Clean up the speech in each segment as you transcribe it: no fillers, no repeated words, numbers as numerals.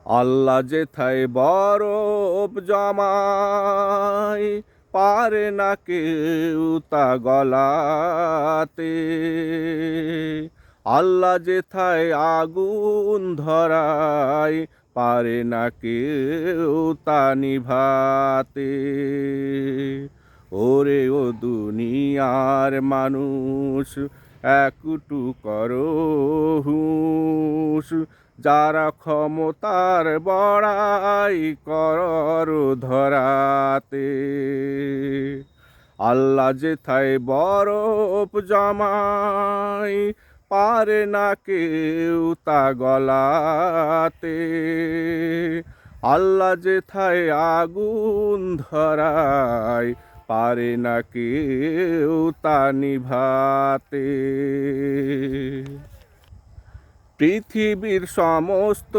আল্লাহ যেথায় বরফ জমায়, পারে না কেউ তা গলাতে। আল্লাহ যেথায় আগুন ধরায়, পারে না কেউ তা নিভাতে। ওরে ও দুনিয়ার মানুষ, একটু করো হুঁশ, যারা ক্ষমতার বড়াই করর ধরাতে। আল্লাহ যেথায় বরফ জমায়, পারে না কেউ তা গলাতে। আল্লাহ যেথায় আগুন ধরায়, পারে না কেউ তা নিভাতে। পৃথিবীর সমস্ত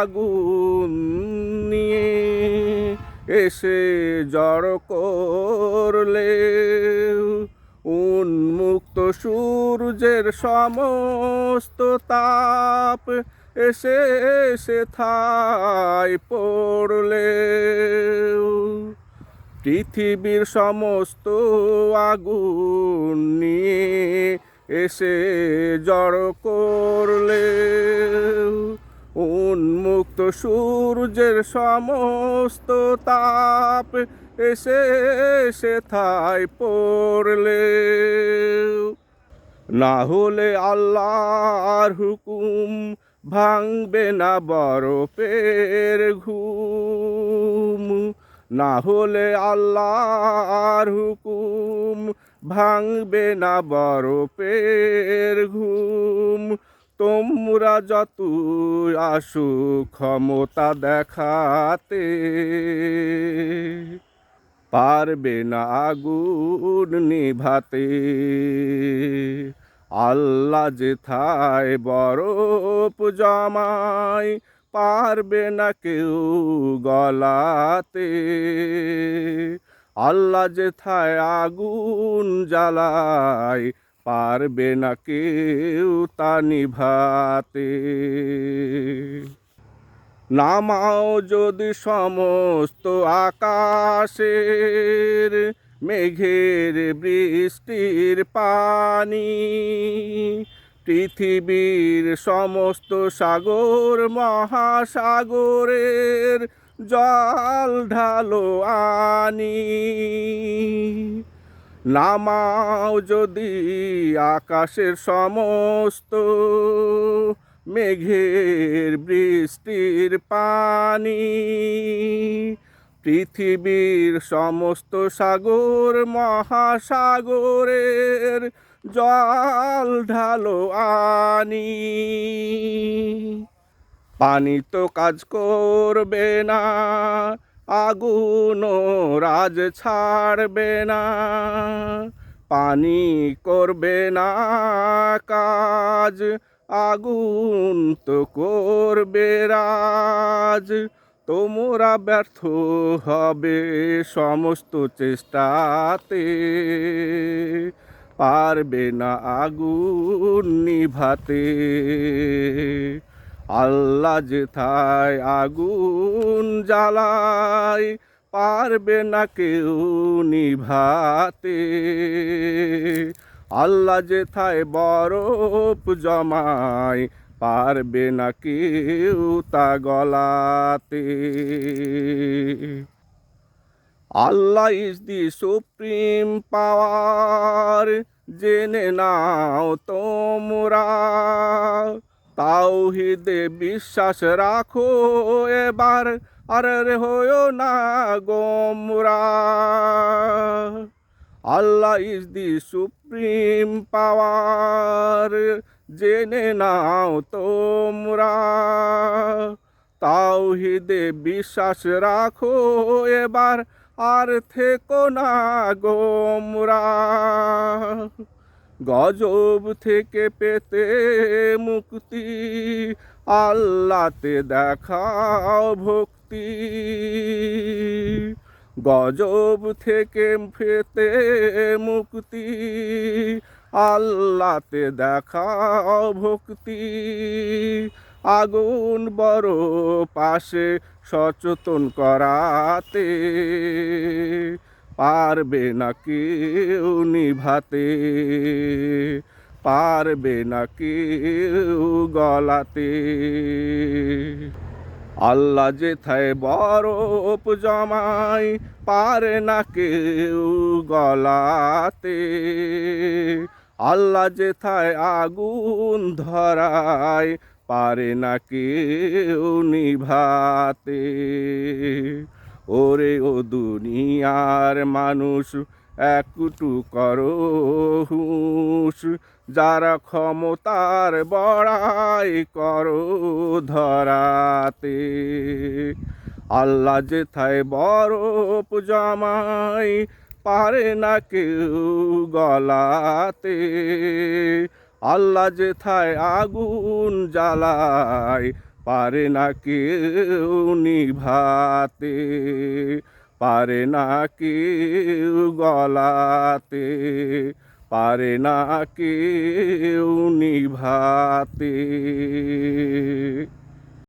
আগুন নিয়ে এসে জড় করলে, উন্মুক্ত সূর্যের সমস্ত তাপ এসে সেথায় পড়লে, পৃথিবীর সমস্ত আগুন নিয়ে এসে জড় করলে, উন্মুক্ত সূর্যের সমস্ত তাপ এসে সেথায় পড়লে, না হলে আল্লাহর হুকুম ভাঙবে না বরফের ঘুম। না হলে আল্লাহর হুকুম ভাঙবে না বরফের ঘুম। তোমরা যত আসো ক্ষমতা দেখাতে, পারবে না আগুন নিভাতে। আল্লাহ যেথায় বরফ জমায়, পারবে না কেউ গলাতে। আল্লাহ যেথায় আগুন জ্বালায়, পারবে না কেউ তা নিভাতে। নামাও যদি সমস্ত আকাশের মেঘের বৃষ্টির পানি, পৃথিবীর সমস্ত সাগর মহাসাগরের জল ঢালো আনি। নামাও যদি আকাশের সমস্ত মেঘের বৃষ্টির পানি, পৃথিবীর সমস্ত সাগর মহাসাগরের জল ঢালো আনি। পানি তো কাজ করবে না, আগুনও রাজ ছাড়বে না। পানি করবে না কাজ, আগুন তো করবে রাজ। তোমরা ব্যর্থ হবে সমস্ত চেষ্টাতে, পারবে না আগুন নিভাতে। আল্লাহ যেথায় আগুন জ্বালায়, পারবে না কেউ নিভাতে। আল্লাহ যেথায় বরফ জমায়, পারবে না কেউ তা গলাতে। আল্লাহ ইজ দি সুপ্রিম পাওয়ার, জেনে নাও তোমরা। তাওহীদে বিশ্বাস রাখো এবার, আর হয়ো না গোমরাহ। আল্লাহ ইজ দি সুপ্রিম পাওয়ার, জেনে নাও তোমরা। তাওহীদে বিশ্বাস রাখো এবার, আর থেকো না গোমরাহ। গজব থেকে পেতে মুক্তি, আল্লাহতে দেখাও ভক্তি। গজব থেকে পেতে মুক্তি, আল্লাহতে দেখাও ভক্তি। আগুন বড় পাশে সচেতন করাতে, পারবে না কেউ নিভাতে, পারবে না কেউ গলাতে। আল্লাহ যেথায় বরফ জমায়, পারে না কেউ গলাতে। আল্লাহ যেথায় আগুন ধরায়, পারে না কেউ নিভাতে। ওরে ও দুনিয়ার মানুষ, একটু করো হুঁশ, যারা ক্ষমতার বড়াই করো ধরাতে। আল্লাহ যেথায় বরফ জমায়, পারে না কেউ গলাতে। আল্লাহ যেথায় আগুন জ্বালায়, পারে না কেউ নিভাতে, পারে না কেউ গলাতে, পারে না কেউ নিভাতে।